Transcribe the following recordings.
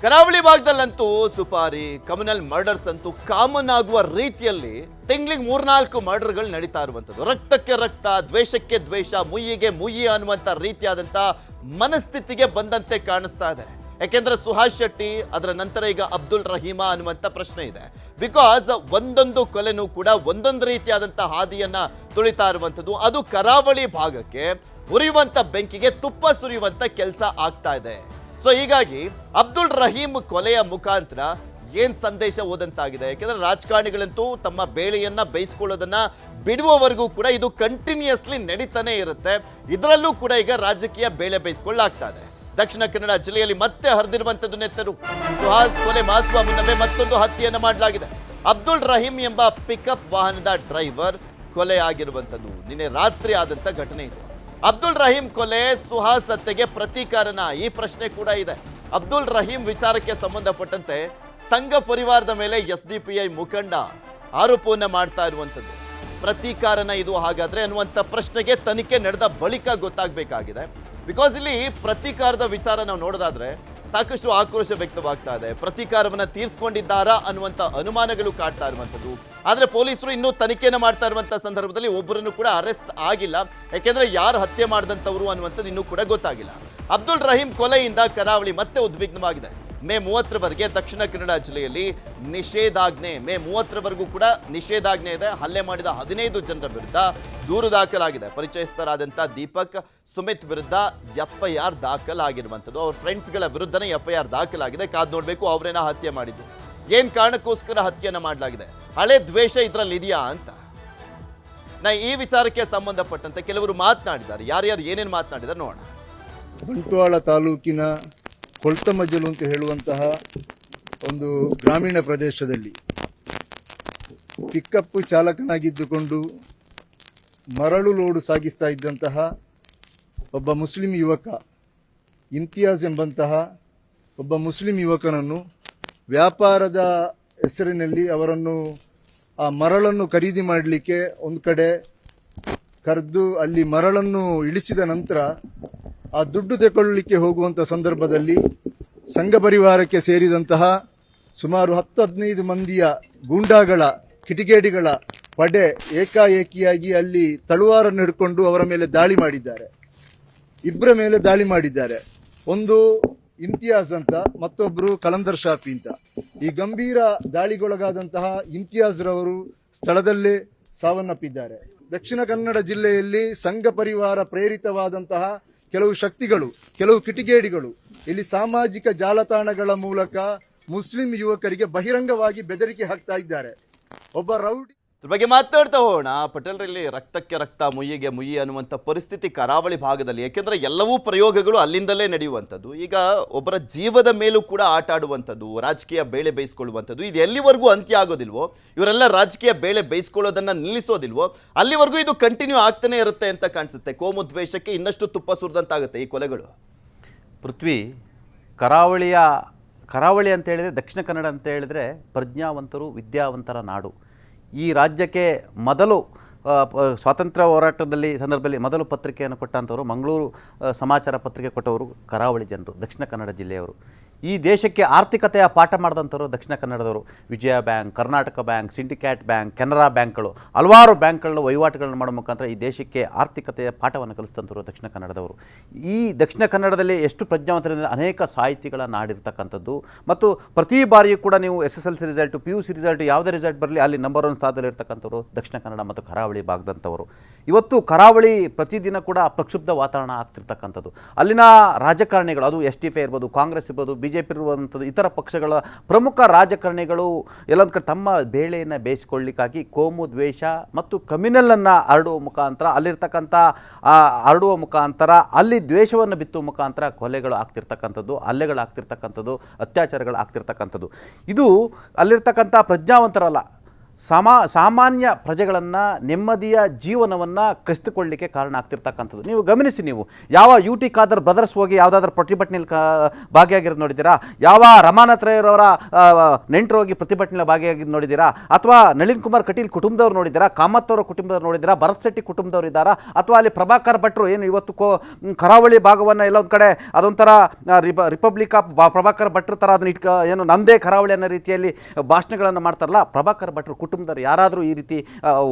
ಕರಾವಳಿ ಭಾಗದಲ್ಲಂತೂ ಸುಪಾರಿ communal murders ಅಂತೂ common ಆಗುವ ರೀತಿಯಲ್ಲಿ ತಿಂಗಳಿಗೆ 3-4 ಮರ್ಡರ್ಗಳು ನಡೀತಾ ಇರುವಂಥದ್ದು. ರಕ್ತಕ್ಕೆ ರಕ್ತ, ದ್ವೇಷಕ್ಕೆ ದ್ವೇಷ, ಮುಯ್ಯಿಗೆ ಮುಯ್ಯಿ ಅನ್ನುವಂಥ ರೀತಿಯಾದಂಥ ಮನಸ್ಥಿತಿಗೆ ಬಂದಂತೆ ಕಾಣಿಸ್ತಾ ಇದೆ. ಯಾಕೆಂದ್ರೆ ಸುಹಾಸ್ ಶೆಟ್ಟಿ, ಅದರ ನಂತರ ಈಗ ಅಬ್ದುಲ್ ರಹೀಮಾ ಅನ್ನುವಂಥ ಪ್ರಶ್ನೆ ಇದೆ. ಬಿಕಾಸ್ ಒಂದೊಂದು ಕೊಲೆನೂ ಕೂಡ ಒಂದೊಂದು ರೀತಿಯಾದಂಥ ಹಾದಿಯನ್ನ ತುಳಿತಾ ಇರುವಂಥದ್ದು. ಅದು ಕರಾವಳಿ ಭಾಗಕ್ಕೆ ಉರಿಯುವಂಥ ಬೆಂಕಿಗೆ ತುಪ್ಪ ಸುರಿಯುವಂಥ ಕೆಲಸ ಆಗ್ತಾ ಇದೆ. ಸೊ ಹೀಗಾಗಿ ಅಬ್ದುಲ್ ರಹೀಂ ಕೊಲೆಯ ಮುಖಾಂತರ ಏನ್ ಸಂದೇಶ ಓದಂತಾಗಿದೆ. ಯಾಕೆಂದ್ರೆ ರಾಜಕಾರಣಿಗಳಂತೂ ತಮ್ಮ ಬೇಳೆಯನ್ನ ಬೇಯಿಸ್ಕೊಳ್ಳೋದನ್ನ ಬಿಡುವವರೆಗೂ ಕೂಡ ಇದು ಕಂಟಿನ್ಯೂಸ್ಲಿ ನಡೀತಾನೆ ಇರುತ್ತೆ. ಇದರಲ್ಲೂ ಕೂಡ ಈಗ ರಾಜಕೀಯ ಬೇಳೆ ಬೇಯಿಸ್ಕೊಳ್ಳಾಗ್ತಾ ಇದೆ. ದಕ್ಷಿಣ ಕನ್ನಡ ಜಿಲ್ಲೆಯಲ್ಲಿ ಮತ್ತೆ ಹರಿದಿರುವಂತದ್ದು ನೆತ್ತರು. ಸುಹಾಸ್ ಕೊಲೆ ಮಾಸುವ ಮುನ್ನವೇ ಮತ್ತೊಂದು ಹತ್ಯೆಯನ್ನು ಮಾಡಲಾಗಿದೆ. ಅಬ್ದುಲ್ ರಹೀಂ ಎಂಬ ಪಿಕಪ್ ವಾಹನದ ಡ್ರೈವರ್ ಕೊಲೆ ಆಗಿರುವಂತದ್ದು ನಿನ್ನೆ ರಾತ್ರಿ ಆದಂತ ಘಟನೆ ಇದು. ಅಬ್ದುಲ್ ರಹೀಂ ಕೊಲೆ ಸುಹಾಸ್ ಹತ್ಯೆಗೆ ಪ್ರತೀಕಾರನ, ಈ ಪ್ರಶ್ನೆ ಕೂಡ ಇದೆ. ಅಬ್ದುಲ್ ರಹೀಂ ವಿಚಾರಕ್ಕೆ ಸಂಬಂಧಪಟ್ಟಂತೆ ಸಂಘ ಪರಿವಾರದ ಮೇಲೆ SDPI ಮುಖಂಡ ಆರೋಪವನ್ನ ಮಾಡ್ತಾ ಇರುವಂತದ್ದು. ಪ್ರತೀಕಾರನ ಇದು ಹಾಗಾದ್ರೆ ಅನ್ನುವಂಥ ಪ್ರಶ್ನೆಗೆ ತನಿಖೆ ನಡೆದ ಬಳಿಕ ಗೊತ್ತಾಗಬೇಕಾಗಿದೆ. ಬಿಕಾಸ್ ಇಲ್ಲಿ ಪ್ರತೀಕಾರದ ವಿಚಾರ ನಾವು ನೋಡೋದಾದ್ರೆ ಸಾಕಷ್ಟು ಆಕ್ರೋಶ ವ್ಯಕ್ತವಾಗ್ತಾ ಇದೆ. ಪ್ರತೀಕಾರವನ್ನ ತೀರ್ಸ್ಕೊಂಡಿದ್ದಾರಾ ಅನ್ನುವಂಥ ಅನುಮಾನಗಳು ಕಾಡ್ತಾ ಇರುವಂಥದ್ದು. ಆದ್ರೆ ಪೊಲೀಸರು ಇನ್ನೂ ತನಿಖೆನ ಮಾಡ್ತಾ ಇರುವಂಥ ಸಂದರ್ಭದಲ್ಲಿ ಒಬ್ಬರನ್ನು ಕೂಡ ಅರೆಸ್ಟ್ ಆಗಿಲ್ಲ. ಯಾಕೆಂದ್ರೆ ಯಾರು ಹತ್ಯೆ ಮಾಡಿದಂಥವ್ರು ಅನ್ನುವಂಥದ್ದು ಇನ್ನೂ ಕೂಡ ಗೊತ್ತಾಗಿಲ್ಲ. ಅಬ್ದುಲ್ ರಹೀಂ ಕೊಲೆಯಿಂದ ಕರಾವಳಿ ಮತ್ತೆ ಉದ್ವಿಗ್ನವಾಗಿದೆ. ಮೇ 30ರವರೆಗೆ ದಕ್ಷಿಣ ಕನ್ನಡ ಜಿಲ್ಲೆಯಲ್ಲಿ ನಿಷೇಧಾಜ್ಞೆ, ಮೇ 30ರವರೆಗೂ ಕೂಡ ನಿಷೇಧಾಜ್ಞೆ ಇದೆ. ಹಲ್ಲೆ ಮಾಡಿದ 15 ಜನರ ವಿರುದ್ಧ ದೂರು ದಾಖಲಾಗಿದೆ. ಪರಿಚಯಸ್ಥರಾದಂಥ ದೀಪಕ್, ಸುಮಿತ್ ವಿರುದ್ಧ FIR ದಾಖಲಾಗಿರುವಂಥದ್ದು. ಅವ್ರ ಫ್ರೆಂಡ್ಸ್ಗಳ ವಿರುದ್ಧನೇ FIR ದಾಖಲಾಗಿದೆ. ಕಾದ್ ನೋಡ್ಬೇಕು ಅವರೇನ ಹತ್ಯೆ ಮಾಡಿದ್ದು, ಏನ್ ಕಾರಣಕ್ಕೋಸ್ಕರ ಹತ್ಯೆಯನ್ನ ಮಾಡಲಾಗಿದೆ, ಹಳೆ ದ್ವೇಷ ಇದ್ರಲ್ಲಿ ಇದೆಯಾ ಅಂತ. ಈ ವಿಚಾರಕ್ಕೆ ಸಂಬಂಧಪಟ್ಟಂತೆ ಕೆಲವರು ಮಾತನಾಡಿದ್ದಾರೆ. ಯಾರ್ಯಾರು ಏನೇನು ಮಾತನಾಡಿದ್ದಾರೆ ನೋಡೋಣ. ಬಂಟ್ವಾಳ ತಾಲೂಕಿನ ಕೊಳ್ತಮಜಲು ಅಂತ ಹೇಳುವಂತಹ ಒಂದು ಗ್ರಾಮೀಣ ಪ್ರದೇಶದಲ್ಲಿ ಪಿಕಪ್ ಚಾಲಕನಾಗಿದ್ದುಕೊಂಡು ಮರಳು ಲೋಡು ಸಾಗಿಸ್ತಾ ಇದ್ದಂತಹ ಒಬ್ಬ ಮುಸ್ಲಿಂ ಯುವಕ ಇಮ್ತಿಯಾಜ್ ಎಂಬಂತಹ ಒಬ್ಬ ಮುಸ್ಲಿಂ ಯುವಕನನ್ನು ವ್ಯಾಪಾರದ ಹೆಸರಿನಲ್ಲಿ ಅವರನ್ನು ಆ ಮರಳನ್ನು ಖರೀದಿ ಮಾಡಲಿಕ್ಕೆ ಒಂದು ಕಡೆ ಕರೆದು ಅಲ್ಲಿ ಮರಳನ್ನು ಇಳಿಸಿದ ನಂತರ ಆ ದುಡ್ಡು ತೆಕೊಳ್ಳಲಿಕ್ಕೆ ಹೋಗುವಂಥ ಸಂದರ್ಭದಲ್ಲಿ ಸಂಘ ಪರಿವಾರಕ್ಕೆ ಸೇರಿದಂತಹ ಸುಮಾರು 10-15 ಮಂದಿಯ ಗೂಂಡಾಗಳ ಕಿಟಿಗೇಡಿಗಳ ಪಡೆ ಏಕಾಏಕಿಯಾಗಿ ಅಲ್ಲಿ ತಳುವಾರನ್ನು ಹಿಡ್ಕೊಂಡು ಅವರ ಮೇಲೆ ದಾಳಿ ಮಾಡಿದ್ದಾರೆ. ಇಬ್ಬರ ಮೇಲೆ ದಾಳಿ ಮಾಡಿದ್ದಾರೆ. ಒಂದು ಇಮ್ತಿಯಾಜ್ ಅಂತ, ಮತ್ತೊಬ್ಬರು ಕಲಂದರ್ ಶಾಫಿ ಅಂತ. ಈ ಗಂಭೀರ ದಾಳಿಗೊಳಗಾದಂತಹ ಇಮ್ತಿಯಾಜ್ ರವರು ಸ್ಥಳದಲ್ಲೇ ಸಾವನ್ನಪ್ಪಿದ್ದಾರೆ. ದಕ್ಷಿಣ ಕನ್ನಡ ಜಿಲ್ಲೆಯಲ್ಲಿ ಸಂಘ ಪರಿವಾರ ಪ್ರೇರಿತವಾದಂತಹ ಕೆಲವು ಶಕ್ತಿಗಳು, ಕೆಲವು ಕಿಟಿಗೇಡಿಗಳು ಇಲ್ಲಿ ಸಾಮಾಜಿಕ ಜಾಲತಾಣಗಳ ಮೂಲಕ ಮುಸ್ಲಿಂ ಯುವಕರಿಗೆ ಬಹಿರಂಗವಾಗಿ ಬೆದರಿಕೆ ಹಾಕ್ತಾ ಇದ್ದಾರೆ. ಒಬ್ಬ ರೌಡಿ ಬಗ್ಗೆ ಮಾತಾಡ್ತಾ ಹೋಗೋಣ. ಪಟೇಲ್ರಲ್ಲಿ ರಕ್ತಕ್ಕೆ ರಕ್ತ, ಮುಯ್ಯಿಗೆ ಮುಯ್ಯಿ ಅನ್ನುವಂಥ ಪರಿಸ್ಥಿತಿ ಕರಾವಳಿ ಭಾಗದಲ್ಲಿ. ಯಾಕೆಂದ್ರೆ ಎಲ್ಲವೂ ಪ್ರಯೋಗಗಳು ಅಲ್ಲಿಂದಲೇ ನಡೆಯುವಂಥದ್ದು. ಈಗ ಒಬ್ಬರ ಜೀವದ ಮೇಲೂ ಕೂಡ ಆಟ ಆಡುವಂಥದ್ದು, ರಾಜಕೀಯ ಬೇಳೆ ಬೇಯಿಸ್ಕೊಳ್ಳುವಂಥದ್ದು, ಇದು ಎಲ್ಲಿವರೆಗೂ ಅಂತ್ಯ ಆಗೋದಿಲ್ವೋ, ಇವರೆಲ್ಲ ರಾಜಕೀಯ ಬೇಳೆ ಬೇಯಿಸ್ಕೊಳ್ಳೋದನ್ನ ನಿಲ್ಲಿಸೋದಿಲ್ವೋ, ಅಲ್ಲಿವರೆಗೂ ಇದು ಕಂಟಿನ್ಯೂ ಆಗ್ತಾನೆ ಇರುತ್ತೆ ಅಂತ ಕಾಣಿಸುತ್ತೆ. ಕೋಮು ದ್ವೇಷಕ್ಕೆ ಇನ್ನಷ್ಟು ತುಪ್ಪ ಸುರಿದಂತಾಗುತ್ತೆ ಈ ಕೊಲೆಗಳು. ಪೃಥ್ವಿ, ಕರಾವಳಿ ಅಂತ ಹೇಳಿದರೆ, ದಕ್ಷಿಣ ಕನ್ನಡ ಅಂತ ಹೇಳಿದರೆ ಪ್ರಜ್ಞಾವಂತರು, ವಿದ್ಯಾವಂತರ ನಾಡು. ಈ ರಾಜ್ಯಕ್ಕೆ ಮೊದಲು ಸ್ವಾತಂತ್ರ್ಯ ಹೋರಾಟದಲ್ಲಿ ಸಂದರ್ಭದಲ್ಲಿ ಮೊದಲು ಪತ್ರಿಕೆಯನ್ನು ಕೊಟ್ಟಂಥವರು, ಮಂಗಳೂರು ಸಮಾಚಾರ ಪತ್ರಿಕೆ ಕೊಟ್ಟವರು ಕರಾವಳಿ ಜನರು, ದಕ್ಷಿಣ ಕನ್ನಡ ಜಿಲ್ಲೆಯವರು. ಈ ದೇಶಕ್ಕೆ ಆರ್ಥಿಕತೆಯ ಪಾಠ ಮಾಡಿದಂಥವರು ದಕ್ಷಿಣ ಕನ್ನಡದವರು. Vijaya Bank, Karnataka Bank, Syndicate Bank, Canara ಬ್ಯಾಂಕ್ಗಳು, ಹಲವಾರು ಬ್ಯಾಂಕ್ಗಳ ವಹಿವಾಟುಗಳನ್ನು ಮಾಡೋ ಮುಖಾಂತರ ಈ ದೇಶಕ್ಕೆ ಆರ್ಥಿಕತೆಯ ಪಾಠವನ್ನು ಕಲಿಸಿದಂಥವರು ದಕ್ಷಿಣ ಕನ್ನಡದವರು. ಈ ದಕ್ಷಿಣ ಕನ್ನಡದಲ್ಲಿ ಎಷ್ಟು ಪ್ರಜ್ಞಾವಂತರಿಂದ ಅನೇಕ ಸಾಹಿತಿಗಳ ನಾಡಿರ್ತಕ್ಕಂಥದ್ದು. ಮತ್ತು ಪ್ರತಿ ಬಾರಿಯೂ ಕೂಡ ನೀವು SSLC ರಿಸಲ್ಟು, PUC ರಿಸಲ್ಟು, ಯಾವುದೇ ರಿಸಲ್ಟ್ ಬರಲಿ ಅಲ್ಲಿ ನಂಬರ್ 1 ಸ್ಥಾನದಲ್ಲಿರ್ತಕ್ಕಂಥವ್ರು ದಕ್ಷಿಣ ಕನ್ನಡ ಮತ್ತು ಕರಾವಳಿ ಭಾಗದಂಥವರು. ಇವತ್ತು ಕರಾವಳಿ ಪ್ರತಿದಿನ ಕೂಡ ಪ್ರಕ್ಷುಬ್ಧ ವಾತಾವರಣ ಆಗ್ತಿರ್ತಕ್ಕಂಥದ್ದು. ಅಲ್ಲಿನ ರಾಜಕಾರಣಿಗಳು, ಅದು STF ಇರ್ಬೋದು, ಕಾಂಗ್ರೆಸ್ ಇರ್ಬೋದು, BJP ಇರುವಂಥದ್ದು, ಇತರ ಪಕ್ಷಗಳ ಪ್ರಮುಖ ರಾಜಕಾರಣಿಗಳು ಎಲ್ಲೊಂದು ಕಡೆ ತಮ್ಮ ಬೇಳೆಯನ್ನು ಬೇಯಿಸಿಕೊಳ್ಳಿಕ್ಕಾಗಿ ಕೋಮು ದ್ವೇಷ ಮತ್ತು ಕಮ್ಯುನಲನ್ನು ಹರಡುವ ಮುಖಾಂತರ, ಅಲ್ಲಿರ್ತಕ್ಕಂಥ ಹರಡುವ ಮುಖಾಂತರ, ಅಲ್ಲಿ ದ್ವೇಷವನ್ನು ಬಿತ್ತುವ ಮುಖಾಂತರ ಕೊಲೆಗಳು ಆಗ್ತಿರ್ತಕ್ಕಂಥದ್ದು, ಹಲ್ಲೆಗಳಾಗ್ತಿರ್ತಕ್ಕಂಥದ್ದು, ಅತ್ಯಾಚಾರಗಳು ಆಗ್ತಿರ್ತಕ್ಕಂಥದ್ದು. ಇದು ಅಲ್ಲಿರ್ತಕ್ಕಂಥ ಪ್ರಜ್ಞಾವಂತರಲ್ಲ, ಸಾಮಾನ್ಯ ಪ್ರಜೆಗಳನ್ನು ನೆಮ್ಮದಿಯ ಜೀವನವನ್ನು ಕಸಿದುಕೊಳ್ಳಲಿಕ್ಕೆ ಕಾರಣ ಆಗ್ತಿರ್ತಕ್ಕಂಥದ್ದು. ನೀವು ಗಮನಿಸಿ, ನೀವು ಯಾವ ಯು ಟಿ ಖಾದರ್ ಬ್ರದರ್ಸ್ ಹೋಗಿ ಯಾವುದಾದ್ರೂ ಪ್ರತಿಭಟನೆಯಲ್ಲಿ ಭಾಗಿಯಾಗಿರೋದು ನೋಡಿದ್ದೀರಾ? ಯಾವ ರಮಾನಾಥ್ ರೈಯವರ ನೆಂಟರು ಹೋಗಿ ಪ್ರತಿಭಟನೆಯಲ್ಲಿ ಭಾಗಿಯಾಗಿದ್ದು ನೋಡಿದ್ದೀರಾ? ಅಥವಾ ನಳಿನ್ ಕುಮಾರ್ ಕಟೀಲ್ ಕುಟುಂಬದವ್ರು ನೋಡಿದ್ದೀರಾ? ಕಾಮತ್ ಅವರ ಕುಟುಂಬದವ್ರು ನೋಡಿದ್ದೀರಾ? ಭರತ್ ಶೆಟ್ಟಿ ಕುಟುಂಬದವ್ರು ಇದ್ದಾರಾ? ಅಥವಾ ಅಲ್ಲಿ ಪ್ರಭಾಕರ್ ಭಟ್ರು ಏನು ಇವತ್ತು ಕರಾವಳಿ ಭಾಗವನ್ನು ಎಲ್ಲೊಂದು ಕಡೆ ಅದೊಂಥರ ರಿಪಬ್ಲಿಕ್ ಆಫ್ ಪ್ರಭಾಕರ್ ಭಟ್ರು ಥರ ಅದನ್ನ ಏನು ನಮ್ಮದೇ ಕರಾವಳಿ ಅನ್ನೋ ರೀತಿಯಲ್ಲಿ ಭಾಷಣಗಳನ್ನು ಮಾಡ್ತಾರಲ್ಲ, ಪ್ರಭಾಕರ್ ಭಟ್ರು ಕುಟುಂಬದವರು ಯಾರಾದರೂ ಈ ರೀತಿ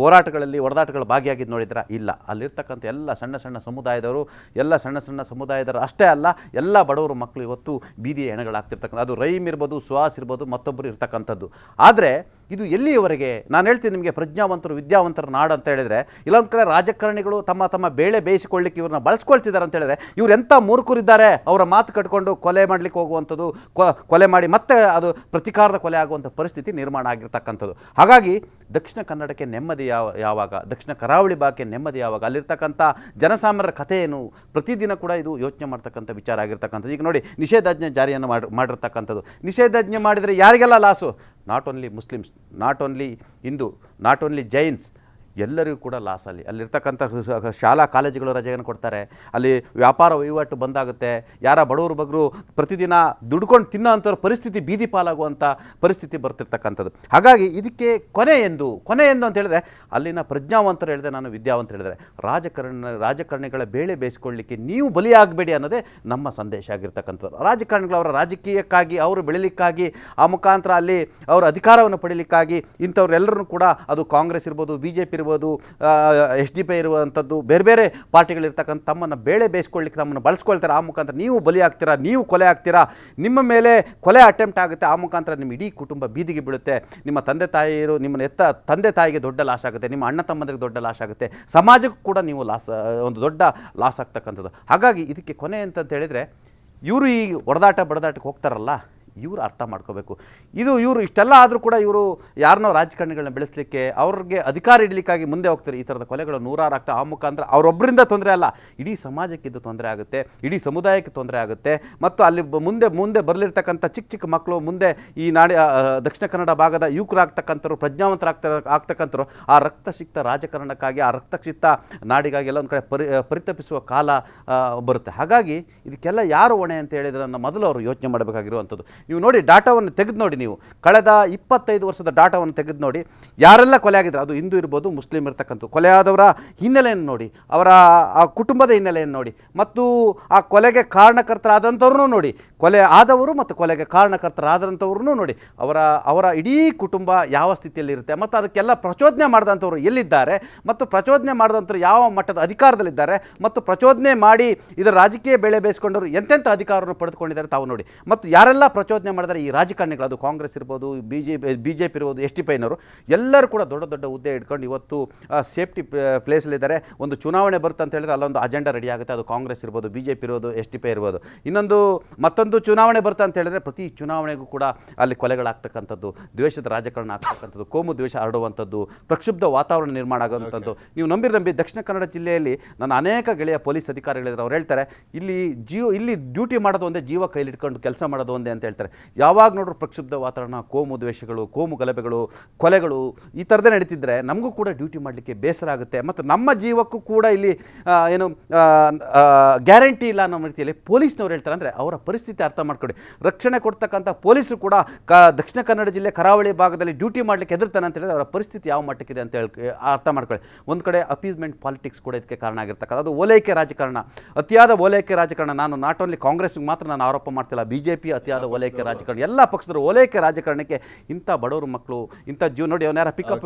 ಹೋರಾಟಗಳಲ್ಲಿ ಹೊಡೆದಾಟಗಳು ಭಾಗಿಯಾಗಿದ್ದು ನೋಡಿದ್ರ? ಇಲ್ಲ. ಅಲ್ಲಿರ್ತಕ್ಕಂಥ ಎಲ್ಲ ಸಣ್ಣ ಸಣ್ಣ ಸಮುದಾಯದವರು, ಎಲ್ಲ ಸಣ್ಣ ಸಣ್ಣ ಸಮುದಾಯದವರು ಅಷ್ಟೇ ಅಲ್ಲ, ಎಲ್ಲ ಬಡವರು ಮಕ್ಕಳು ಇವತ್ತು ಬೀದಿಯ ಹೆಣಗಳಾಗ್ತಿರ್ತಕ್ಕಂಥ, ಅದು ರೈಮ್ ಇರ್ಬೋದು, ಸುಹಾಸ್ ಇರ್ಬೋದು, ಮತ್ತೊಬ್ಬರು ಇರ್ತಕ್ಕಂಥದ್ದು. ಆದರೆ ಇದು ಎಲ್ಲಿಯವರೆಗೆ? ನಾನು ಹೇಳ್ತೀನಿ ನಿಮಗೆ, ಪ್ರಜ್ಞಾವಂತರು ವಿದ್ಯಾವಂತರ ನಾಡು ಅಂತ ಹೇಳಿದರೆ, ಇಲ್ಲೊಂದು ಕಡೆ ರಾಜಕಾರಣಿಗಳು ತಮ್ಮ ಬೇಳೆ ಬೇಯಿಸಿಕೊಳ್ಳಿಕ್ಕೆ ಇವ್ರನ್ನ ಬಳಸ್ಕೊಳ್ತಿದ್ದಾರೆ ಅಂತ ಹೇಳಿದ್ರೆ, ಇವ್ರು ಎಂಥ ಮೂರ್ಖರಿದ್ದಾರೆ, ಅವರ ಮಾತು ಕಟ್ಕೊಂಡು ಕೊಲೆ ಮಾಡಲಿಕ್ಕೆ ಹೋಗುವಂಥದ್ದು, ಕೊಲೆ ಮಾಡಿ ಮತ್ತೆ ಅದು ಪ್ರತಿಕಾರದ ಕೊಲೆ ಆಗುವಂಥ ಪರಿಸ್ಥಿತಿ ನಿರ್ಮಾಣ ಆಗಿರ್ತಕ್ಕಂಥದ್ದು. ಹಾಗಾಗಿ ದಕ್ಷಿಣ ಕನ್ನಡಕ್ಕೆ ನೆಮ್ಮದಿ ಯಾವಾಗ, ದಕ್ಷಿಣ ಕರಾವಳಿ ಭಾಗಕ್ಕೆ ನೆಮ್ಮದಿ ಯಾವಾಗ, ಅಲ್ಲಿರ್ತಕ್ಕಂಥ ಜನಸಾಮಾನ್ಯರ ಕಥೆ ಏನು, ಪ್ರತಿದಿನ ಕೂಡ ಇದು ಯೋಚನೆ ಮಾಡ್ತಕ್ಕಂಥ ವಿಚಾರ ಆಗಿರ್ತಕ್ಕಂಥದ್ದು. ಈಗ ನೋಡಿ, ನಿಷೇಧಾಜ್ಞೆ ಜಾರಿಯನ್ನು ಮಾಡಿರ್ತಕ್ಕಂಥದ್ದು. ನಿಷೇಧಾಜ್ಞೆ ಮಾಡಿದರೆ ಯಾರಿಗೆಲ್ಲ loss? Not only Muslims, not only Hindu, not only Jains, ಎಲ್ಲರಿಗೂ ಕೂಡ ಲಾಸ್. ಅಲ್ಲಿರ್ತಕ್ಕಂಥ ಶಾಲಾ ಕಾಲೇಜುಗಳು ರಜೆಯನ್ನು ಕೊಡ್ತಾರೆ, ಅಲ್ಲಿ ವ್ಯಾಪಾರ ವಹಿವಾಟು ಬಂದಾಗುತ್ತೆ, ಯಾರ ಬಡವರು ಬಗ್ಗರು ಪ್ರತಿದಿನ ದುಡ್ಕೊಂಡು ತಿನ್ನೋ ಅಂಥವ್ರ ಪರಿಸ್ಥಿತಿ ಬೀದಿ ಪಾಲಾಗುವಂಥ ಪರಿಸ್ಥಿತಿ ಬರ್ತಿರ್ತಕ್ಕಂಥದ್ದು. ಹಾಗಾಗಿ ಇದಕ್ಕೆ ಕೊನೆ ಎಂದು ಅಂತ ಹೇಳಿದ್ರೆ, ಅಲ್ಲಿನ ಪ್ರಜ್ಞಾವಂತರು ಹೇಳಿದೆ, ನಾನು ವಿದ್ಯಾವಂತರು ಹೇಳಿದರೆ, ರಾಜಕಾರಣಿಗಳ ಬೇಳೆ ಬೇಯಿಸ್ಕೊಳ್ಳಿಕ್ಕೆ ನೀವು ಬಲಿಯಾಗಬೇಡಿ ಅನ್ನೋದೇ ನಮ್ಮ ಸಂದೇಶ ಆಗಿರ್ತಕ್ಕಂಥದ್ದು. ರಾಜಕಾರಣಿಗಳು ಅವರ ರಾಜಕೀಯಕ್ಕಾಗಿ, ಅವರು ಬೆಳಿಲಿಕ್ಕಾಗಿ, ಆ ಮುಖಾಂತರ ಅಲ್ಲಿ ಅವರ ಅಧಿಕಾರವನ್ನು ಪಡೀಲಿಕ್ಕಾಗಿ ಇಂಥವ್ರೆಲ್ಲರೂ ಕೂಡ, ಅದು ಕಾಂಗ್ರೆಸ್ ಇರ್ಬೋದು, BJP ಇರ್ಬೋದು, SDP ಇರುವಂಥದ್ದು, ಬೇರೆ ಬೇರೆ ಪಾರ್ಟಿಗಳಿರ್ತಕ್ಕಂಥ ತಮ್ಮನ್ನು ಬೇಳೆ ಬೇಯಿಸ್ಕೊಳ್ಳಿಕ್ಕೆ ತಮ್ಮನ್ನು ಬಳಸ್ಕೊಳ್ತಾರೆ. ಆ ಮುಖಾಂತರ ನೀವು ಬಲಿ ಆಗ್ತೀರಾ, ನೀವು ಕೊಲೆ ಆಗ್ತೀರಾ, ನಿಮ್ಮ ಮೇಲೆ ಕೊಲೆ ಅಟೆಂಪ್ಟ್ ಆಗುತ್ತೆ. ಆ ಮುಖಾಂತರ ನಿಮ್ಮ ಇಡೀ ಕುಟುಂಬ ಬೀದಿಗೆ ಬೀಳುತ್ತೆ. ನಿಮ್ಮ ತಂದೆ ತಾಯಿಯರು, ನಿಮ್ಮನ್ನು ತಂದೆ ತಾಯಿಗೆ ದೊಡ್ಡ ಲಾಸ್ ಆಗುತ್ತೆ, ನಿಮ್ಮ ಅಣ್ಣ ತಮ್ಮಂದರಿಗೆ ದೊಡ್ಡ ಲಾಸ್ ಆಗುತ್ತೆ, ಸಮಾಜಕ್ಕೂ ಕೂಡ ನೀವು ಒಂದು ದೊಡ್ಡ ಲಾಸ್ ಆಗ್ತಕ್ಕಂಥದ್ದು. ಹಾಗಾಗಿ ಇದಕ್ಕೆ ಕೊನೆ ಅಂತ ಹೇಳಿದರೆ, ಇವರು ಈ ಬಡದಾಟಕ್ಕೆ ಹೋಗ್ತಾರಲ್ಲ, ಇವರು ಅರ್ಥ ಮಾಡ್ಕೋಬೇಕು. ಇವರು ಇಷ್ಟೆಲ್ಲ ಆದರೂ ಕೂಡ ಇವರು ಯಾರನ್ನೋ ರಾಜಕಾರಣಿಗಳನ್ನ ಬೆಳೆಸಲಿಕ್ಕೆ, ಅವ್ರಿಗೆ ಅಧಿಕಾರ ಇಡಲಿಕ್ಕಾಗಿ ಮುಂದೆ ಹೋಗ್ತಾರೆ. ಈ ಥರದ ಕೊಲೆಗಳು ನೂರಾರು ಆಗ್ತವೆ. ಆ ಮುಖಾಂತರ ಅವರೊಬ್ಬರಿಂದ ತೊಂದರೆ ಅಲ್ಲ, ಇಡೀ ಸಮಾಜಕ್ಕೆ ಇದು ತೊಂದರೆ ಆಗುತ್ತೆ, ಇಡೀ ಸಮುದಾಯಕ್ಕೆ ತೊಂದರೆ ಆಗುತ್ತೆ. ಮತ್ತು ಅಲ್ಲಿ ಮುಂದೆ ಬರಲಿರ್ತಕ್ಕಂಥ ಚಿಕ್ಕ ಮಕ್ಕಳು, ಮುಂದೆ ಈ ದಕ್ಷಿಣ ಕನ್ನಡ ಭಾಗದ ಯುವಕರಾಗ್ತಕ್ಕಂಥವ್ರು, ಪ್ರಜ್ಞಾವಂತರಾಗ್ತಕ್ಕಂಥವ್ರು ಆ ರಕ್ತಸಿಕ್ತ ರಾಜಕಾರಣಕ್ಕಾಗಿ, ಆ ರಕ್ತಸಿಕ್ತ ನಾಡಿಗಾಗಿ ಎಲ್ಲ ಒಂದು ಕಡೆ ಪರಿತಪಿಸುವ ಕಾಲ ಬರುತ್ತೆ. ಹಾಗಾಗಿ ಇದಕ್ಕೆಲ್ಲ ಯಾರು ಹೊಣೆ ಅಂತ ಹೇಳಿದ್ರೆ, ಮೊದಲು ಅವರು ಯೋಚನೆ ಮಾಡಬೇಕಾಗಿರುವಂಥದ್ದು. ನೀವು ನೋಡಿ, ಡಾಟಾವನ್ನು ತೆಗೆದು ನೋಡಿ, ನೀವು ಕಳೆದ 25 ವರ್ಷದ ಡಾಟಾವನ್ನು ತೆಗೆದು ನೋಡಿ, ಯಾರೆಲ್ಲ ಕೊಲೆ ಆಗಿದ್ರು, ಅದು ಹಿಂದೂ ಇರ್ಬೋದು, ಮುಸ್ಲಿಂ ಇರ್ತಕ್ಕಂಥ ಕೊಲೆ ಆದವರ ಹಿನ್ನೆಲೆಯನ್ನು ನೋಡಿ, ಅವರ ಆ ಕುಟುಂಬದ ಹಿನ್ನೆಲೆಯನ್ನು ನೋಡಿ, ಮತ್ತು ಆ ಕೊಲೆಗೆ ಕಾರಣಕರ್ತರಾದಂಥವ್ರನ್ನೂ ನೋಡಿ, ಕೊಲೆ ಆದವರು ಮತ್ತು ಕೊಲೆಗೆ ಕಾರಣಕರ್ತರಾದಂಥವ್ರನ್ನೂ ನೋಡಿ, ಅವರ ಇಡೀ ಕುಟುಂಬ ಯಾವ ಸ್ಥಿತಿಯಲ್ಲಿರುತ್ತೆ, ಮತ್ತು ಅದಕ್ಕೆಲ್ಲ ಪ್ರಚೋದನೆ ಮಾಡಿದಂಥವ್ರು ಎಲ್ಲಿದ್ದಾರೆ, ಮತ್ತು ಪ್ರಚೋದನೆ ಮಾಡಿದಂಥವ್ರು ಯಾವ ಮಟ್ಟದ ಅಧಿಕಾರದಲ್ಲಿದ್ದಾರೆ, ಮತ್ತು ಪ್ರಚೋದನೆ ಮಾಡಿ ಇದರ ರಾಜಕೀಯ ಬೆಳೆ ಬೇಯಿಸ್ಕೊಂಡವರು ಎಂತೆಂಥ ಅಧಿಕಾರವನ್ನು ಪಡೆದುಕೊಂಡಿದ್ದಾರೆ ತಾವು ನೋಡಿ. ಮತ್ತು ಯಾರೆಲ್ಲ ಪ್ರಚೋದನೆ ಮಾಡಿದರೆ ಈ ರಾಜಕಾರಣಿಗಳು, ಅದು ಕಾಂಗ್ರೆಸ್ ಇರ್ಬೋದು, BJP ಇರ್ಬೋದು, SDP-ನವರು ಎಲ್ಲರೂ ಕೂಡ ದೊಡ್ಡ ದೊಡ್ಡ ಹುದ್ದೆ ಇಟ್ಕೊಂಡು ಇವತ್ತು ಸೇಫ್ಟಿ ಪ್ಲೇಸಲ್ಲಿದ್ದಾರೆ. ಒಂದು ಚುನಾವಣೆ ಬರುತ್ತೆ ಅಂತ ಹೇಳಿದ್ರೆ ಅಲ್ಲೊಂದು ಅಜೆಂಡಾ ರೆಡಿ ಆಗುತ್ತೆ, ಅದು ಕಾಂಗ್ರೆಸ್ ಇರ್ಬೋದು, BJP ಇರ್ಬೋದು, SDP ಇರ್ಬೋದು. ಮತ್ತೊಂದು ಚುನಾವಣೆ ಬರುತ್ತೆ ಅಂತ ಹೇಳಿದ್ರೆ ಪ್ರತಿ ಚುನಾವಣೆಗೂ ಕೂಡ ಅಲ್ಲಿ ಕೊಲೆಗಳಾಗ್ತಕ್ಕಂಥದ್ದು, ದ್ವೇಷದ ರಾಜಕಾರಣ ಆಗ್ತಕ್ಕಂಥದ್ದು, ಕೋಮು ದ್ವೇಷ ಹರಡುವಂಥದ್ದು, ಪ್ರಕ್ಷುಬ್ಧ ವಾತಾವರಣ ನಿರ್ಮಾಣ ಆಗುವಂಥದ್ದು. ನೀವು ನಂಬಿ ದಕ್ಷಿಣ ಕನ್ನಡ ಜಿಲ್ಲೆಯಲ್ಲಿ ನನ್ನ ಅನೇಕ ಗೆಳೆಯ ಪೊಲೀಸ್ ಅಧಿಕಾರಿಗಳಿದ್ದಾರೆ, ಅವ್ರು ಹೇಳ್ತಾರೆ, ಇಲ್ಲಿ ಡ್ಯೂಟಿ ಮಾಡೋದು ಒಂದೇ, ಜೀವ ಕೈಲಿಟ್ಕೊಂಡು ಕೆಲಸ ಮಾಡೋದು ಒಂದೇ ಅಂತ ಹೇಳ್ತಾರೆ. ಯಾವಾಗ ನೋಡ್ರು ಪ್ರಕ್ಷುಬ್ಧ ವಾತಾವರಣ, ಕೋಮು ದ್ವೇಷಗಳು, ಕೋಮು ಗಲಭೆಗಳು, ಕೊಲೆಗಳು ಈ ಥರದೇ ನಡೀತಿದ್ರೆ ನಮಗೂ ಕೂಡ ಡ್ಯೂಟಿ ಮಾಡಲಿಕ್ಕೆ ಬೇಸರ ಆಗುತ್ತೆ. ಮತ್ತು ನಮ್ಮ ಜೀವಕ್ಕೂ ಕೂಡ ಇಲ್ಲಿ ಗ್ಯಾರಂಟಿ ಇಲ್ಲ ಅನ್ನೋ ರೀತಿಯಲ್ಲಿ ಪೊಲೀಸ್ನವ್ರು ಹೇಳ್ತಾರೆ. ಅಂದರೆ ಅವರ ಪರಿಸ್ಥಿತಿ ಅರ್ಥ ಮಾಡ್ಕೊಳ್ಳಿ. ರಕ್ಷಣೆ ಕೊಡ್ತಕ್ಕಂಥ ಪೊಲೀಸರು ಕೂಡ ದಕ್ಷಿಣ ಕನ್ನಡ ಜಿಲ್ಲೆ ಕರಾವಳಿ ಭಾಗದಲ್ಲಿ ಡ್ಯೂಟಿ ಮಾಡಲಿಕ್ಕೆ ಹೆದರ್ತಾನೆ ಅಂತ ಹೇಳಿದ್ರೆ ಅವರ ಪರಿಸ್ಥಿತಿ ಯಾವ ಮಟ್ಟಕ್ಕಿದೆ ಅಂತ ಹೇಳಿ ಅರ್ಥ ಮಾಡ್ಕೊಳ್ಳಿ. ಒಂದು ಕಡೆ ಅಪೀಸ್ಮೆಂಟ್ ಪಾಲಿಟಿಕ್ಸ್ ಕೂಡ ಇದಕ್ಕೆ ಕಾರಣ ಆಗಿರ್ತಕ್ಕಂಥ, ಅದು ಓಲೈಕೆ ರಾಜಕಾರಣ, ಅತಿಯಾದ ಓಲೈಕೆ ರಾಜಕಾರಣ. ನಾನು ನಾಟ್ ಓನ್ಲಿ ಕಾಂಗ್ರೆಸ್ಗೆ ಮಾತ್ರ ನಾನು ಆರೋಪ ಮಾಡ್ತಿಲ್ಲ, BJP ಅತಿಯಾದ ಓಲೈಕೆ ರಾಜಕಾರಣ, ಎಲ್ಲ ಪಕ್ಷದರು ಓಲೈಕೆ ರಾಜಕಾರಣಕ್ಕೆ ಇಂಥ ಬಡವರು ಮಕ್ಕಳು, ಇಂಥ ಜೀವ ನೋಡಿ. ಅವನ ಯಾರ ಪಿಕಪ್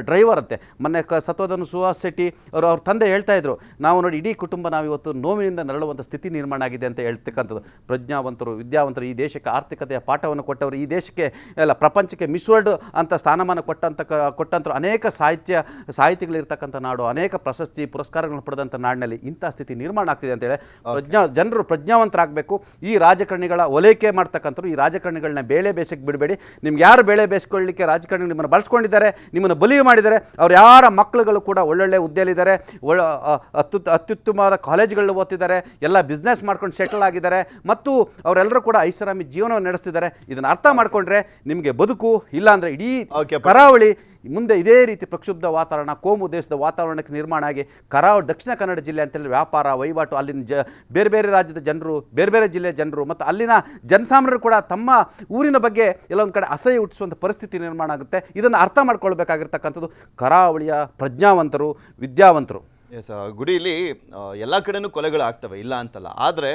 ಡ್ರೈವರ್ ಅಂತೆ, ಮೊನ್ನೆ ಸತ್ವದನು ಸುಹಾಸ್ ಶೆಟ್ಟಿ ಅವ್ರ ತಂದೆ ಹೇಳ್ತಾ ಇದ್ರು, ನಾವು ನೋಡಿ ಇಡೀ ಕುಟುಂಬ ನಾವು ಇವತ್ತು ನೋವಿನಿಂದ ನರಳುವಂಥ ಸ್ಥಿತಿ ನಿರ್ಮಾಣ ಆಗಿದೆ ಅಂತ ಹೇಳ್ತಕ್ಕಂಥದ್ದು. ಪ್ರಜ್ಞಾವಂತರು ವಿದ್ಯಾವಂತರು, ಈ ದೇಶಕ್ಕೆ ಆರ್ಥಿಕತೆಯ ಪಾಠವನ್ನು ಕೊಟ್ಟವರು, ಈ ದೇಶಕ್ಕೆ ಎಲ್ಲ ಪ್ರಪಂಚಕ್ಕೆ ಮಿಸ್ ವರ್ಲ್ಡ್ ಅಂತ ಸ್ಥಾನಮಾನ ಕೊಟ್ಟಂತ ಅನೇಕ ಸಾಹಿತಿಗಳಿರ್ತಕ್ಕಂಥ ನಾಡು, ಅನೇಕ ಪ್ರಶಸ್ತಿ ಪುರಸ್ಕಾರಗಳನ್ನು ಪಡೆದಂಥ ನಾಡಿನಲ್ಲಿ ಇಂಥ ಸ್ಥಿತಿ ನಿರ್ಮಾಣ ಆಗ್ತಿದೆ ಅಂತೇಳಿ ಜನರು ಪ್ರಜ್ಞಾವಂತರಾಗಬೇಕು. ಈ ರಾಜಕಾರಣಿಗಳ ಓಲೈಕೆ ಮಾಡ್ತಕ್ಕಂಥವ್ರು, ಈ ರಾಜಕಾರಣಿಗಳನ್ನ ಬೇಳೆ ಬೇಸಕ್ಕೆ ಬಿಡಬೇಡಿ. ನಿಮ್ಗೆ ಯಾರು ಬೇಳೆ ಬೇಯಿಸ್ಕೊಳ್ಳಿಕ್ಕೆ ರಾಜಕಾರಣಿ ನಿಮ್ಮನ್ನು ಬಳಸ್ಕೊಂಡಿದ್ದಾರೆ, ನಿಮ್ಮನ್ನು ಬಲಿ ಮಾಡಿದ್ದಾರೆ, ಅವ್ರು ಯಾರ ಮಕ್ಕಳುಗಳು ಕೂಡ ಒಳ್ಳೊಳ್ಳೆ ಹುದ್ದೆಯಲ್ಲಿದ್ದಾರೆ, ಅತ್ಯುತ್ತಮವಾದ ಕಾಲೇಜುಗಳಲ್ಲಿ ಓದ್ತಿದ್ದಾರೆ, ಎಲ್ಲ ಬಿಸ್ನೆಸ್ ಮಾಡ್ಕೊಂಡು ಸೆಟಲ್ ಆಗಿದ್ದಾರೆ, ಮತ್ತು ಅವರೆಲ್ಲರೂ ಕೂಡ ಐಷಾರಾಮಿ ಜೀವನವನ್ನು ನಡೆಸ್ತಿದ್ದಾರೆ. ಇದನ್ನು ಅರ್ಥ ಮಾಡ್ಕೊಂಡ್ರೆ ನಿಮಗೆ ಬದುಕು, ಇಲ್ಲ ಅಂದರೆ ಇಡೀ ಕರಾವಳಿ ಮುಂದೆ ಇದೇ ರೀತಿ ಪ್ರಕ್ಷುಬ್ಧ ವಾತಾವರಣ, ಕೋಮು ದೇಶದ ವಾತಾವರಣಕ್ಕೆ ನಿರ್ಮಾಣ ಆಗಿ ದಕ್ಷಿಣ ಕನ್ನಡ ಜಿಲ್ಲೆ ಅಂತೇಳಿ ವ್ಯಾಪಾರ ವಹಿವಾಟು, ಅಲ್ಲಿನ ಬೇರೆ ಬೇರೆ ರಾಜ್ಯದ ಜನರು, ಬೇರೆ ಬೇರೆ ಜಿಲ್ಲೆಯ ಜನರು ಮತ್ತು ಅಲ್ಲಿನ ಜನಸಾಮಾನ್ಯರು ಕೂಡ ತಮ್ಮ ಊರಿನ ಬಗ್ಗೆ ಎಲ್ಲೊಂದು ಕಡೆ ಅಸಹ್ಯ ಹುಟ್ಟಿಸುವಂಥ ಪರಿಸ್ಥಿತಿ ನಿರ್ಮಾಣ ಆಗುತ್ತೆ. ಇದನ್ನು ಅರ್ಥ ಮಾಡ್ಕೊಳ್ಬೇಕಾಗಿರ್ತಕ್ಕಂಥದ್ದು ಕರಾವಳಿಯ ಪ್ರಜ್ಞಾವಂತರು, ವಿದ್ಯಾವಂತರು. ಎಸ್, ಗುಡಿಲಿ ಎಲ್ಲ ಕಡೆನೂ ಕೊಲೆಗಳಾಗ್ತವೆ, ಇಲ್ಲ ಅಂತಲ್ಲ. ಆದರೆ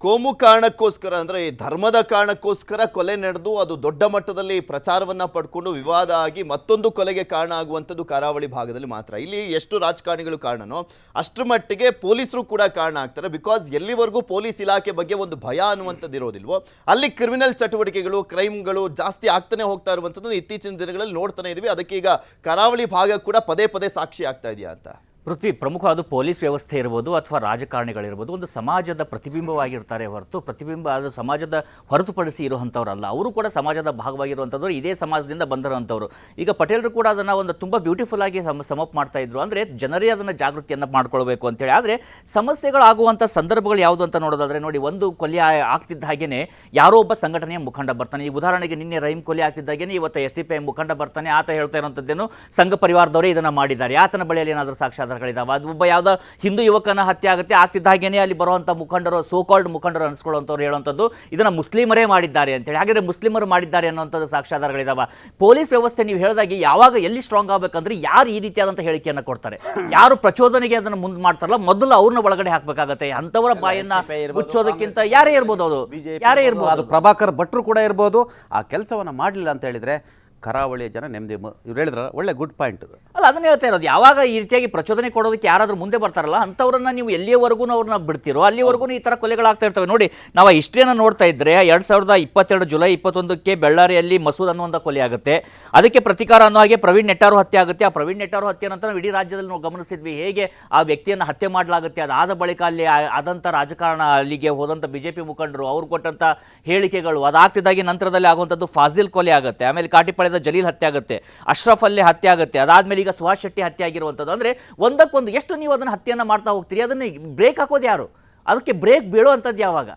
ಕೋಮು ಕಾರಣಕ್ಕೋಸ್ಕರ, ಅಂದರೆ ಈ ಧರ್ಮದ ಕಾರಣಕ್ಕೋಸ್ಕರ ಕೊಲೆ ನಡೆದು ಅದು ದೊಡ್ಡ ಮಟ್ಟದಲ್ಲಿ ಪ್ರಚಾರವನ್ನು ಪಡ್ಕೊಂಡು ವಿವಾದ ಆಗಿ ಮತ್ತೊಂದು ಕೊಲೆಗೆ ಕಾರಣ ಆಗುವಂಥದ್ದು ಕರಾವಳಿ ಭಾಗದಲ್ಲಿ ಮಾತ್ರ. ಇಲ್ಲಿ ಎಷ್ಟು ರಾಜಕಾರಣಿಗಳು ಕಾರಣನೋ ಅಷ್ಟರ ಮಟ್ಟಿಗೆ ಪೊಲೀಸರು ಕೂಡ ಕಾರಣ ಆಗ್ತಾರೆ. ಬಿಕಾಸ್ ಎಲ್ಲಿವರೆಗೂ ಪೊಲೀಸ್ ಇಲಾಖೆ ಬಗ್ಗೆ ಒಂದು ಭಯ ಅನ್ನುವಂಥದ್ದು ಇರೋದಿಲ್ವೋ ಅಲ್ಲಿ ಕ್ರಿಮಿನಲ್ ಚಟುವಟಿಕೆಗಳು, ಕ್ರೈಮ್ಗಳು ಜಾಸ್ತಿ ಆಗ್ತಾನೆ ಹೋಗ್ತಾ ಇರುವಂಥದ್ದು ಇತ್ತೀಚಿನ ದಿನಗಳಲ್ಲಿ ನೋಡ್ತಾನೆ ಇದ್ವಿ. ಅದಕ್ಕೆ ಈಗ ಕರಾವಳಿ ಭಾಗ ಕೂಡ ಪದೇ ಪದೇ ಸಾಕ್ಷಿ ಆಗ್ತಾ ಇದೆಯಾ ಅಂತ. ಪೃಥ್ವಿ, ಪ್ರಮುಖವಾದ ಪೊಲೀಸ್ ವ್ಯವಸ್ಥೆ ಇರ್ಬೋದು ಅಥವಾ ರಾಜಕಾರಣಿಗಳಿರ್ಬೋದು, ಒಂದು ಸಮಾಜದ ಪ್ರತಿಬಿಂಬವಾಗಿರ್ತಾರೆ ಹೊರತು ಪ್ರತಿಬಿಂಬ ಅದು ಸಮಾಜದ ಹೊರತುಪಡಿಸಿ ಇರುವಂಥವ್ರಲ್ಲ. ಅವರು ಕೂಡ ಸಮಾಜದ ಭಾಗವಾಗಿರುವಂಥದ್ದು, ಇದೇ ಸಮಾಜದಿಂದ ಬಂದಿರುವಂಥವ್ರು. ಈಗ ಪಟೇಲರು ಕೂಡ ಅದನ್ನು ಒಂದು ತುಂಬ ಬ್ಯೂಟಿಫುಲ್ ಆಗಿ ಸಮಪ್ ಮಾಡ್ತಾ ಇದ್ರು. ಅಂದರೆ ಜನರೇ ಅದನ್ನು ಜಾಗೃತಿಯನ್ನು ಮಾಡ್ಕೊಳ್ಬೇಕು ಅಂತೇಳಿ. ಆದರೆ ಸಮಸ್ಯೆಗಳಾಗುವಂಥ ಸಂದರ್ಭಗಳು ಯಾವುದು ಅಂತ ನೋಡೋದಾದರೆ ನೋಡಿ, ಒಂದು ಕೊಲೆ ಆಗ್ತಿದ್ದ ಹಾಗೇನೆ ಯಾರೋ ಒಬ್ಬ ಸಂಘಟನೆಯ ಮುಖಂಡ ಬರ್ತಾನೆ. ಈ ಉದಾಹರಣೆಗೆ ನಿನ್ನೆ ರಹೀಂ ಕೊಲೆ ಆಗ್ತಿದ್ದಾಗೇನೆ ಇವತ್ತು SDPI ಮುಖಂಡ ಬರ್ತಾನೆ. ಆತ ಹೇಳ್ತಾ ಇರುವಂಥದ್ದೇನು ಸಂಘ ಪರಿವಾರದವರೇ ಇದನ್ನು ಮಾಡಿದ್ದಾರೆ, ಆತನ ಬಳಿಯಲ್ಲಿ ಏನಾದರೂ ಸಾಕ್ಷ್ಯಾಧಾರಗಳಿದ್ದಾವೆ. ಅದು ಒಬ್ಬ ಯಾವುದೋ ಹಿಂದೂ ಯುವಕನ ಹತ್ಯೆ ಆಗುತ್ತೆ, ಆಗ್ತಿದ್ದ ಹಾಗೇನೆ ಅಲ್ಲಿ ಬರುವಂಥ ಮುಖಂಡರು, ಸೋಕಾಲ್ಡ್ ಮುಖಂಡರು ಅನ್ಸ್ಕೊಳ್ಳುವಂಥವ್ರು ಹೇಳುವಂಥದ್ದು ಇದನ್ನು ಮುಸ್ಲಿಮರೇ ಮಾಡಿದ್ದಾರೆ ಅಂತೇಳಿ. ಹಾಗಾದರೆ ಮುಸ್ಲಿಮರು ಮಾಡಿದ್ದಾರೆ ಅನ್ನೋಂಥದ್ದು ಸಾಕ್ಷ್ಯಾಧಾರಗಳಿದಾವೆ. ಪೊಲೀಸ್ ವ್ಯವಸ್ಥೆ ನೀವು ಹೇಳಿದಾಗೆ ಯಾವಾಗ ಎಲ್ಲಿ ಸ್ಟ್ರಾಂಗ್ ಆಗಬೇಕಂದ್ರೆ ಯಾರು ಈ ರೀತಿಯಾದಂಥ ಹೇಳಿಕೆಯನ್ನು ಕೊಡ್ತಾರೆ, ಯಾರು ಪ್ರಚೋದನೆಗೆ ಅದನ್ನು ಮುಂದೆ ಮಾಡ್ತಾರಲ್ಲ, ಮೊದಲು ಅವ್ರನ್ನ ಒಳಗಡೆ ಹಾಕಬೇಕಾಗತ್ತೆ. ಅಂಥವರ ಬಾಯನ್ನ ಮುಚ್ಚೋದಕ್ಕಿಂತ ಯಾರೇ ಇರ್ಬೋದು, ಅದು ಯಾರೇ ಇರ್ಬೋದು, ಅದು ಪ್ರಭಾಕರ್ ಭಟ್ರು ಕೂಡ ಇರ್ಬೋದು. ಆ ಕೆಲಸವನ್ನು ಮಾಡಲಿಲ್ಲ ಅಂತ ಹೇಳಿದ್ರೆ ಕರಾವಳಿಯ ಜನ ನೆಮ್ಮದಿ. ಇವ್ರು ಹೇಳಿದ್ರೆ ಒಳ್ಳೆ ಗುಡ್ ಪಾಯಿಂಟ್. ಅಲ್ಲ, ಅದನ್ನ ಹೇಳ್ತಾ ಇರೋದು. ಯಾವಾಗ ಈ ರೀತಿಯಾಗಿ ಪ್ರಚೋದನೆ ಕೊಡೋದಕ್ಕೆ ಯಾರಾದರೂ ಮುಂದೆ ಬರ್ತಾರಲ್ಲ, ಅಂಥವ್ರನ್ನ ನೀವು ಎಲ್ಲಿಯವರೆಗೂ ಅವ್ರನ್ನ ಬಿಡ್ತಿರೋ ಅಲ್ಲಿವರೆಗೂ ಈ ಥರ ಕೊಲೆಗಳಾಗ್ತಾ ಇರ್ತವೆ. ನೋಡಿ, ನಾವು ಹಿಸ್ಟ್ರಿಯನ್ನು ನೋಡ್ತಾ ಇದ್ರೆ 2022 ಜುಲೈ 21ಕ್ಕೆ ಬೆಳ್ಳಾರಿಯಲ್ಲಿ ಮಸೂದ್ ಅನ್ನುವಂಥ ಕೊಲೆ ಆಗುತ್ತೆ. ಅದಕ್ಕೆ ಪ್ರತಿಕಾರ ಅನ್ನೋ ಹಾಗೆ ಪ್ರವೀಣ್ ನೆಟ್ಟಾರು ಹತ್ಯೆ ಆಗುತ್ತೆ. ಆ ಪ್ರವೀಣ್ ನೆಟ್ಟಾರು ಹತ್ಯೆ ನಂತರ ನಾವು ಇಡೀ ರಾಜ್ಯದಲ್ಲಿ ನಾವು ಗಮನಿಸಿದ್ವಿ ಹೇಗೆ ಆ ವ್ಯಕ್ತಿಯನ್ನು ಹತ್ಯೆ ಮಾಡಲಾಗುತ್ತೆ. ಅದಾದ ಬಳಿಕ ಅಲ್ಲಿ ಆದಂಥ ರಾಜಕಾರಣ, ಅಲ್ಲಿಗೆ ಹೋದಂಥ BJP ಮುಖಂಡರು, ಅವ್ರು ಕೊಟ್ಟಂಥ ಹೇಳಿಕೆಗಳು, ಅದಾಗ್ತಿದ್ದಾಗಿ ನಂತರದಲ್ಲಿ ಆಗುವಂಥದ್ದು ಫಾಜಿಲ್ ಕೊಲೆ ಆಗುತ್ತೆ. ಆಮೇಲೆ ಕಾಟಿಪಾಳ್ಯದ ಜಲೀಲ್ ಹತ್ಯೆ ಆಗುತ್ತೆ, ಅಶ್ರಫ್ ಅಲ್ಲಿ ಹತ್ಯೆ ಆಗುತ್ತೆ. ಅದಾದ್ಮೇಲೆ ಈಗ ಸುಹಾಸ್ ಶೆಟ್ಟಿ ಹತ್ಯೆ ಆಗಿರುವಂಥದ್ದು. ಅಂದರೆ ಒಂದಕ್ಕೊಂದು ಎಷ್ಟು ನೀವು ಅದನ್ನು ಹತ್ಯೆಯನ್ನು ಮಾಡ್ತಾ ಹೋಗ್ತೀರಿ, ಅದನ್ನು ಬ್ರೇಕ್ ಹಾಕೋದು ಯಾರು? ಅದಕ್ಕೆ ಬ್ರೇಕ್ ಬೀಳುವಂಥದ್ದು ಯಾವಾಗ?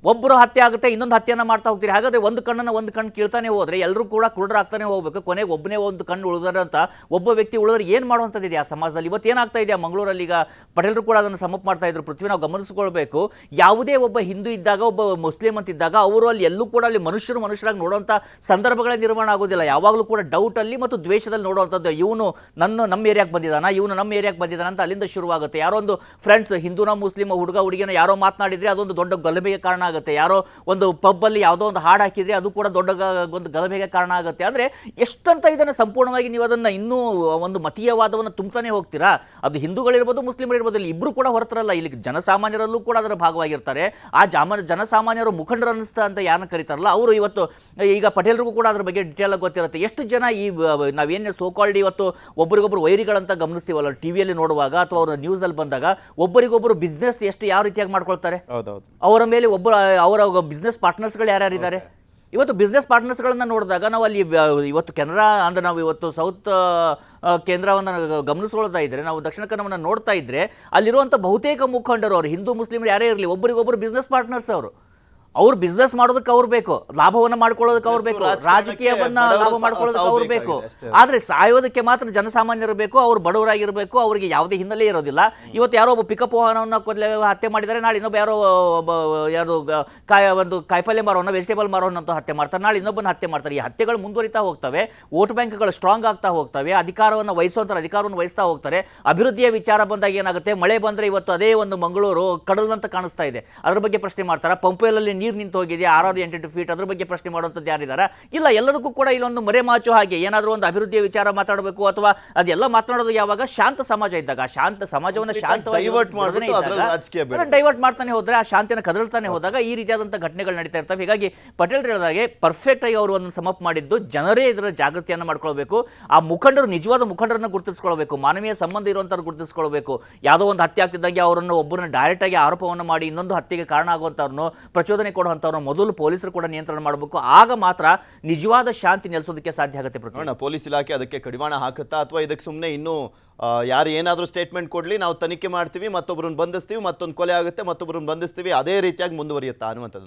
ಒಬ್ಬರು ಹತ್ಯೆ ಆಗುತ್ತೆ, ಇನ್ನೊಂದು ಹತ್ಯೆಯನ್ನು ಮಾಡ್ತಾ ಹೋಗ್ತೀರಿ. ಹಾಗಾದರೆ ಒಂದು ಕಣ್ಣು ಕೀಳ್ತಾನೆ ಹೋದರೆ ಎಲ್ಲರೂ ಕೂಡ ಕುರುಡರಾಗ್ತಾನೆ ಹೋಗಬೇಕು. ಕೊನೆಗೆ ಒಬ್ಬನೇ ಒಂದು ಕಣ್ಣು ಉಳಿದ್ರೆ ಅಂತ ಒಬ್ಬ ವ್ಯಕ್ತಿ ಉಳಿದ್ರೆ ಏನು ಮಾಡುವಂಥದ್ದು ಇದೆ ಆ ಸಮಾಜದಲ್ಲಿ? ಇವತ್ತು ಏನಾಗ್ತಾ ಇದೆ ಮಂಗಳೂರಲ್ಲಿ? ಈಗ ಪಟೇಲರು ಕೂಡ ಅದನ್ನು ಸಮಪ್ ಮಾಡ್ತಾ ಇದ್ರು. ಪೃಥ್ವಿ, ನಾವು ಗಮನಿಸ್ಕೊಳ್ಬೇಕು, ಯಾವುದೇ ಒಬ್ಬ ಹಿಂದೂ ಇದ್ದಾಗ, ಒಬ್ಬ ಮುಸ್ಲಿಂ ಅಂತ ಇದ್ದಾಗ ಅವರು ಅಲ್ಲಿ ಎಲ್ಲೂ ಕೂಡ ಅಲ್ಲಿ ಮನುಷ್ಯರಾಗಿ ನೋಡುವಂಥ ಸಂದರ್ಭಗಳೇ ನಿರ್ಮಾಣ ಆಗೋದಿಲ್ಲ. ಯಾವಾಗಲೂ ಕೂಡ ಡೌಟಲ್ಲಿ ಮತ್ತು ದ್ವೇಷದಲ್ಲಿ ನೋಡುವಂಥದ್ದು. ಇವನು ನಮ್ಮ ಏರಿಯಾಕ್ಕೆ ಬಂದಿದ್ದಾನ, ಇವನು ನಮ್ಮ ಏರಿಯಾಕ್ಕೆ ಬಂದಿದ್ದಾನ ಅಂತ ಅಲ್ಲಿಂದ ಶುರುವಾಗುತ್ತೆ. ಯಾರೋ ಒಂದು ಫ್ರೆಂಡ್ಸ್ ಹಿಂದೂನ ಮುಸ್ಲಿಂ ಹುಡುಗಿನ ಯಾರೋ ಮಾತನಾಡಿದ್ರೆ ಅದೊಂದು ದೊಡ್ಡ ಗಲಭೆಗೆ ಕಾರಣ ಆಗುತ್ತೆ. ಯಾರೋ ಒಂದು ಪಬ್ಬಲ್ಲಿ ಯಾವುದೋ ಒಂದು ಹಾಡು ಹಾಕಿದ್ರೆ ಅದು ಕೂಡ ದೊಡ್ಡ ಒಂದು ಗಲಭೆಗೆ ಕಾರಣ ಆಗುತ್ತೆ. ಅಂದರೆ ಎಷ್ಟಂತ ಇದನ್ನು ಸಂಪೂರ್ಣವಾಗಿ ನೀವು ಅದನ್ನು ಇನ್ನೂ ಒಂದು ಮತೀಯವಾದವನ್ನು ತುಂಬ್ತಾನೆ ಹೋಗ್ತೀರಾ. ಅದು ಹಿಂದೂಗಳಿರ್ಬೋದು, ಮುಸ್ಲಿಮರಿರ್ಬೋದು, ಇಲ್ಲಿ ಇಬ್ಬರು ಕೂಡ ಹೊರತರಲ್ಲ. ಇಲ್ಲಿ ಜನಸಾಮಾನ್ಯರಲ್ಲೂ ಕೂಡ ಅದರ ಭಾಗವಾಗಿರ್ತಾರೆ. ಆ ಜನಸಾಮಾನ್ಯರು ಮುಖಂಡರು ಅನ್ನಿಸ್ತಾ ಅಂತ ಯಾರನ್ನ ಕರೀತಾರಲ್ಲ ಅವರು ಇವತ್ತು, ಈಗ ಪಟೇಲರಿಗೂ ಕೂಡ ಅದ್ರ ಬಗ್ಗೆ ಡೀಟೇಲ್ ಆಗಿ ಗೊತ್ತಿರುತ್ತೆ. ಎಷ್ಟು ಜನ ಈ ನಾವೇನು ಸೋಕಾಲ್ಡ್ ಇವತ್ತು ಒಬ್ಬರಿಗೊಬ್ಬರು ವೈರಿಗಳಂತ ಗಮನಿಸ್ತೀವಲ್ಲ ಟಿವಿಯಲ್ಲಿ ನೋಡುವಾಗ ಅಥವಾ ಅವ್ರ ನ್ಯೂಸಲ್ಲಿ ಬಂದಾಗ, ಒಬ್ಬರಿಗೊಬ್ಬರು ಬಿಸ್ನೆಸ್ ಎಷ್ಟು ಯಾವ ರೀತಿಯಾಗಿ ಮಾಡ್ಕೊಳ್ತಾರೆ. ಅವರ ಮೇಲೆ ಅವರ ಬಿಸ್ನೆಸ್ ಪಾರ್ಟ್ನರ್ಸ್ಗಳು ಯಾರ್ಯಾರಿದ್ದಾರೆ ಇವತ್ತು? ಬಿಸ್ನೆಸ್ ಪಾರ್ಟ್ನರ್ಸ್ಗಳನ್ನ ನೋಡಿದಾಗ ನಾವು ಅಲ್ಲಿ ಇವತ್ತು ಕೆನರಾ ಅಂದರೆ ನಾವು ಇವತ್ತು ಸೌತ್ ಕೇಂದ್ರವನ್ನು ಗಮನಿಸ್ಕೊಳ್ತಾ ಇದ್ರೆ, ನಾವು ದಕ್ಷಿಣ ಕನ್ನಡವನ್ನು ನೋಡ್ತಾ ಇದ್ರೆ ಅಲ್ಲಿರುವಂಥ ಬಹುತೇಕ ಮುಖಂಡರು, ಅವರು ಹಿಂದೂ ಮುಸ್ಲಿಮರು ಯಾರೇ ಇರಲಿ, ಒಬ್ಬರಿಗೊಬ್ಬರು ಬಿಸ್ನೆಸ್ ಪಾರ್ಟ್ನರ್ಸ್. ಅವ್ರು ಬಿಸ್ನೆಸ್ ಮಾಡೋದಕ್ಕೆ ಅವ್ರು ಬೇಕು, ಲಾಭವನ್ನು ಮಾಡ್ಕೊಳ್ಳೋದಕ್ಕೆ ಅವ್ರು ಬೇಕು, ರಾಜಕೀಯವನ್ನ ಲಾಭ ಮಾಡ್ಕೊಳ್ಳೋದಕ್ಕೆ ಅವ್ರು ಬೇಕು. ಆದ್ರೆ ಸಾಯೋದಕ್ಕೆ ಮಾತ್ರ ಜನಸಾಮಾನ್ಯರು ಬೇಕು. ಅವ್ರು ಬಡವರಾಗಿರ್ಬೇಕು, ಅವರಿಗೆ ಯಾವುದೇ ಹಿನ್ನೆಲೆ ಇರೋದಿಲ್ಲ. ಇವತ್ತು ಯಾರೋ ಒಬ್ಬ ಪಿಕಪ್ ವಾಹನವನ್ನು ಹತ್ಯೆ ಮಾಡಿದ್ದಾರೆ, ನಾಳೆ ಇನ್ನೊಬ್ಬ ಯಾರೋ ಒಂದು ಕಾಯಿಪಲ್ಯ ಮಾರೋನ, ವೆಜಿಟೇಬಲ್ ಮಾರೋನಂತೂ ಹತ್ಯೆ ಮಾಡ್ತಾರೆ, ನಾಳೆ ಇನ್ನೊಬ್ಬನ ಹತ್ಯೆ ಮಾಡ್ತಾರೆ. ಈ ಹತ್ಯೆಗಳು ಮುಂದುವರಿತಾ ಹೋಗ್ತವೆ, ವೋಟ್ ಬ್ಯಾಂಕ್ಗಳು ಸ್ಟ್ರಾಂಗ್ ಆಗ್ತಾ ಹೋಗ್ತವೆ, ಅಧಿಕಾರವನ್ನು ವಹಿಸ್ತಾ ಹೋಗ್ತಾರೆ. ಅಭಿವೃದ್ಧಿಯ ವಿಚಾರ ಬಂದಾಗ ಏನಾಗುತ್ತೆ, ಮಳೆ ಬಂದ್ರೆ ಇವತ್ತು ಅದೇ ಒಂದು ಮಂಗಳೂರು ಕಡಲಂತ ಕಾಣಿಸ್ತಾ ಇದೆ, ಅದ್ರ ಬಗ್ಗೆ ಪ್ರಶ್ನೆ ಮಾಡ್ತಾರೆ. ಪಂಪೆಯಲ್ಲಿ ನೀರು ನಿಂತು ಹೋಗಿದೆ 6-8 ಫೀಟ್, ಅದ್ರ ಬಗ್ಗೆ ಪ್ರಶ್ನೆ ಮಾಡುವಂಥದ್ದು ಯಾರಿದ್ದಾರೆ? ಇಲ್ಲ. ಎಲ್ಲದಕ್ಕೂ ಕೂಡ ಇಲ್ಲೊಂದು ಮರೆಮಾಚು ಹಾಗೆ ಏನಾದರೂ ಒಂದು ಅಭಿವೃದ್ಧಿಯ ವಿಚಾರ ಮಾತಾಡಬೇಕು ಅಥವಾ ಅದೆಲ್ಲ ಮಾತನಾಡೋದು ಯಾವಾಗ ಶಾಂತ ಸಮಾಜ ಇದ್ದಾಗ, ಶಾಂತ ಸಮಾಜವನ್ನು ಶಾಂತವಾಗಿ ಡೈವರ್ಟ್ ಮಾಡ್ತಾನೆ ಹೋದ್ರೆ, ಆ ಶಾಂತಿಯನ್ನು ಕದಲ್ತಾನೆ ಹೋದಾಗ ಈ ರೀತಿಯಾದಂಥ ಘಟನೆಗಳು ನಡೀತಾ ಇರ್ತವೆ. ಹೀಗಾಗಿ ಪಟೇಲ್ ಹೇಳಿದಾಗೆ ಪರ್ಫೆಕ್ಟ್ ಆಗಿ ಅವರು ಒಂದು ಸಮಪ್ ಮಾಡಿದ್ದು, ಜನರೇ ಇದರ ಜಾಗೃತಿಯನ್ನು ಮಾಡ್ಕೊಳ್ಬೇಕು. ಆ ಮುಖಂಡರು ನಿಜವಾದ ಮುಖಂಡರನ್ನು ಗುರುತಿಸ್ಕೊಳ್ಬೇಕು, ಮಾನವೀಯ ಸಂಬಂಧ ಇರುವಂಥವ್ರು ಗುರುತಿಸ್ಕೊಳ್ಬೇಕು. ಯಾವುದೋ ಒಂದು ಹತ್ಯೆ ಆಗ್ತಿದ್ದಾಗ ಅವರನ್ನು ಒಬ್ಬರನ್ನ ಡೈರೆಕ್ಟ್ ಆಗಿ ಆರೋಪವನ್ನು ಮಾಡಿ ಇನ್ನೊಂದು ಹತ್ಯೆಗೆ ಕಾರಣ ಆಗುವಂಥವ್ರನ್ನು, ಪ್ರಚೋದನೆ ಕೊಡುವಂಥವ್ರನ್ನ ಮೊದಲು ಪೊಲೀಸರು ಕೂಡ ನಿಯಂತ್ರಣ ಮಾಡಬೇಕು. ಆಗ ಮಾತ್ರ ನಿಜವಾದ ಶಾಂತಿ ನೆಲೆಸೋದಕ್ಕೆ ಸಾಧ್ಯ ಆಗುತ್ತೆ. ಪೊಲೀಸ್ ಇಲಾಖೆ ಅದಕ್ಕೆ ಕಡಿವಾಣ ಹಾಕುತ್ತಾ ಅಥವಾ ಇದಕ್ಕೆ ಸುಮ್ಮನೆ ಇನ್ನೂ ಯಾರು ಏನಾದರೂ ಸ್ಟೇಟ್ಮೆಂಟ್ ಕೊಡಲಿ, ನಾವು ತನಿಖೆ ಮಾಡ್ತೀವಿ, ಮತ್ತೊಬ್ಬರನ್ನ ಬಂಧಿಸ್ತೀವಿ, ಮತ್ತೊಂದು ಕೊಲೆ ಆಗುತ್ತೆ, ಮತ್ತೊಬ್ಬರನ್ನ ಬಂಧಿಸ್ತೀವಿ, ಅದೇ ರೀತಿಯಾಗಿ ಮುಂದುವರಿಯುತ್ತಾ ಅನ್ನುವಂಥದ್ದು?